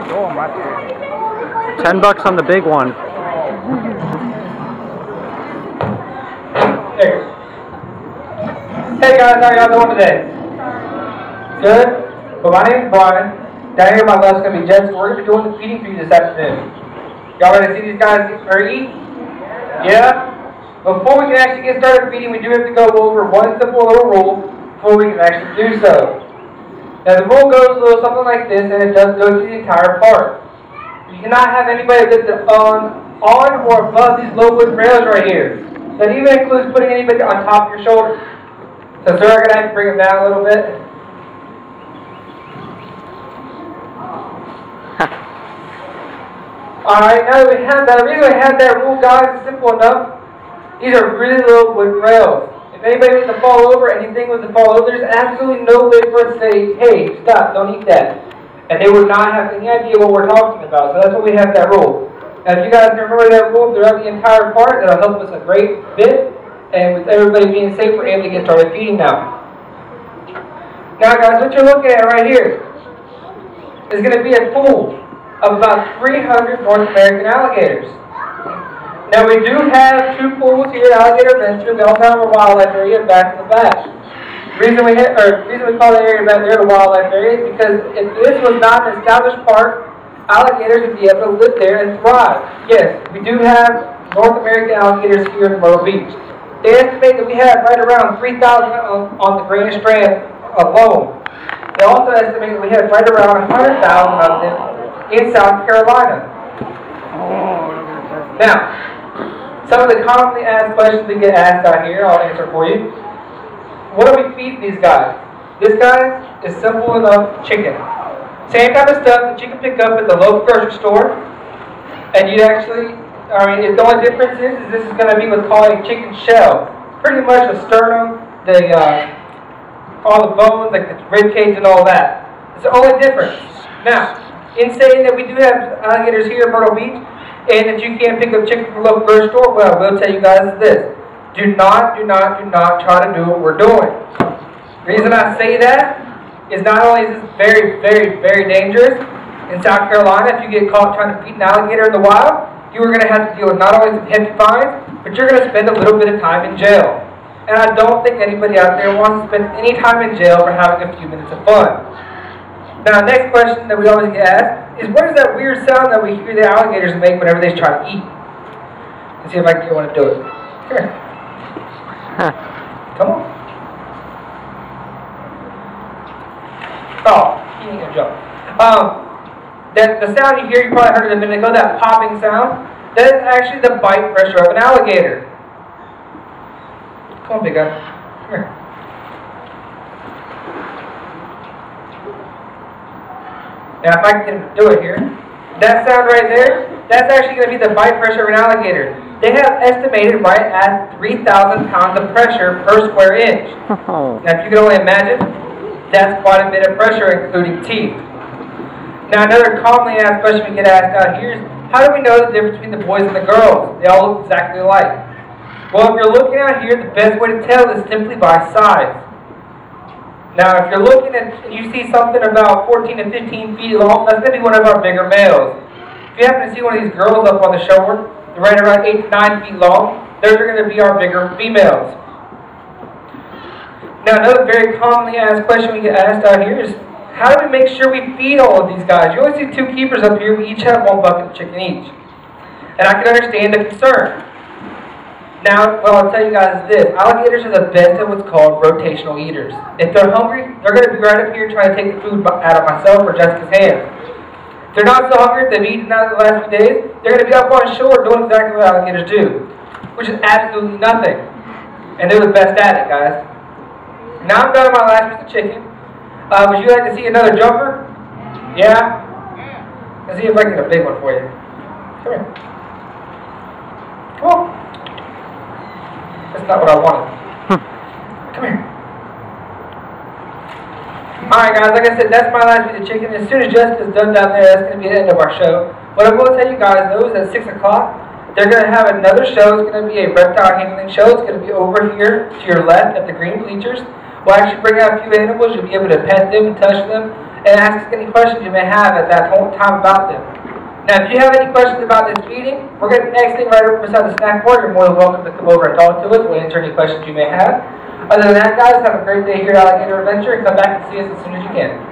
$10 on the big one. There. Hey guys, how y'all doing today? Good? Well, my name is Brian. Down here on my left is going to be Jess. We're going to be doing the feeding for you this afternoon. Y'all ready to see these guys eat? Yeah? Before we can actually get started feeding, we do have to go over one simple little rule before we can actually do so. Now the rule goes a little something like this, and it does go to the entire park. You cannot have anybody lift on or above these low wooden rails right here. That even includes putting anybody on top of your shoulders. So sir, I'm going to have to bring them down a little bit. Alright, now that we have that, the reason we have that rule, guys, is simple enough. These are really low wooden rails. If anybody was to fall over, anything was to fall over, there's absolutely no way for us to say, hey, stop, don't eat that. And they would not have any idea what we're talking about. So that's why we have that rule. Now, if you guys can remember that rule throughout the entire part, that'll help us a great bit. And with everybody being safe, we're able to get started feeding now. Now, guys, what you're looking at right here is going to be a pool of about 300 North American alligators. Now, we do have two pools here at Alligator Adventure. We also have a wildlife area back in the back. The reason we call the area back there the wildlife area is because if this was not an established park, alligators would be able to live there and thrive. Yes, we do have North American alligators here in Myrtle Beach. They estimate that we have right around 3,000 on the Grand Strand alone. They also estimate that we have right around 100,000 of them in South Carolina. Now, some of the commonly asked questions we get asked out here, I'll answer for you. What do we feed these guys? This guy is simple enough chicken. Same type of stuff that you can pick up at the local grocery store. And you actually, the only difference is this is going to be what's called a chicken shell. Pretty much the sternum, all the bones, like the rib cage and all that. It's the only difference. Now, in saying that we do have alligators here in Myrtle Beach, and that you can't pick up chicken from the local grocery store, well, I will tell you guys this. Do not try to do what we're doing. The reason I say that is not only is this very, very, very dangerous in South Carolina, if you get caught trying to feed an alligator in the wild, you are going to have to deal with not only some hefty fines, but you're going to spend a little bit of time in jail. And I don't think anybody out there wants to spend any time in jail for having a few minutes of fun. Now, the next question that we always get asked is, what is that weird sound that we hear the alligators make whenever they try to eat? Let's see if I can get one to do it. Come here. Come on. Oh, he ain't gonna jump. The sound you hear, you probably heard it a minute ago, that popping sound, that is actually the bite pressure of an alligator. Come on, big guy. Come here. Now, if I can do it here, that sound right there, that's actually going to be the bite pressure of an alligator. They have estimated right at 3,000 pounds of pressure per square inch. Now, if you can only imagine, that's quite a bit of pressure, including teeth. Now, another commonly asked question we get asked out here is, how do we know the difference between the boys and the girls? They all look exactly alike. Well, if you're looking out here, the best way to tell is simply by size. Now, if you're looking at, you see something about 14 to 15 feet long, that's going to be one of our bigger males. If you happen to see one of these girls up on the shoulder, they're right around 8 to 9 feet long, those are going to be our bigger females. Now, another very commonly asked question we get asked out here is, how do we make sure we feed all of these guys? You only see two keepers up here, we each have one bucket of chicken each. And I can understand the concern. Now, what I'll tell you guys is this. Alligators are the best at what's called rotational eaters. If they're hungry, they're going to be right up here trying to take the food out of myself or Jessica's hands. If they're not so hungry, if they've eaten out the last few days, they're going to be up on shore doing exactly what alligators do, which is absolutely nothing. And they're the best at it, guys. Now I'm done with my last piece of chicken. Would you like to see another jumper? Yeah? Let's see if I can get a big one for you. Come here. Come on. That's not what I wanted. Come here. Alright guys, like I said, that's my last piece of chicken. As soon as Jessica's done down there, that's going to be the end of our show. What I will tell you guys, though, is at 6 o'clock, they're going to have another show. It's going to be a reptile handling show. It's going to be over here to your left at the green bleachers. We'll actually bring out a few animals. You'll be able to pet them and touch them and ask us any questions you may have at that time about them. Now, if you have any questions about this feeding, we're going to be exiting right over beside the snack bar. You're more than welcome to come over and talk to us. We'll answer any questions you may have. Other than that, guys, have a great day here at Alligator Adventure, and come back and see us as soon as you can.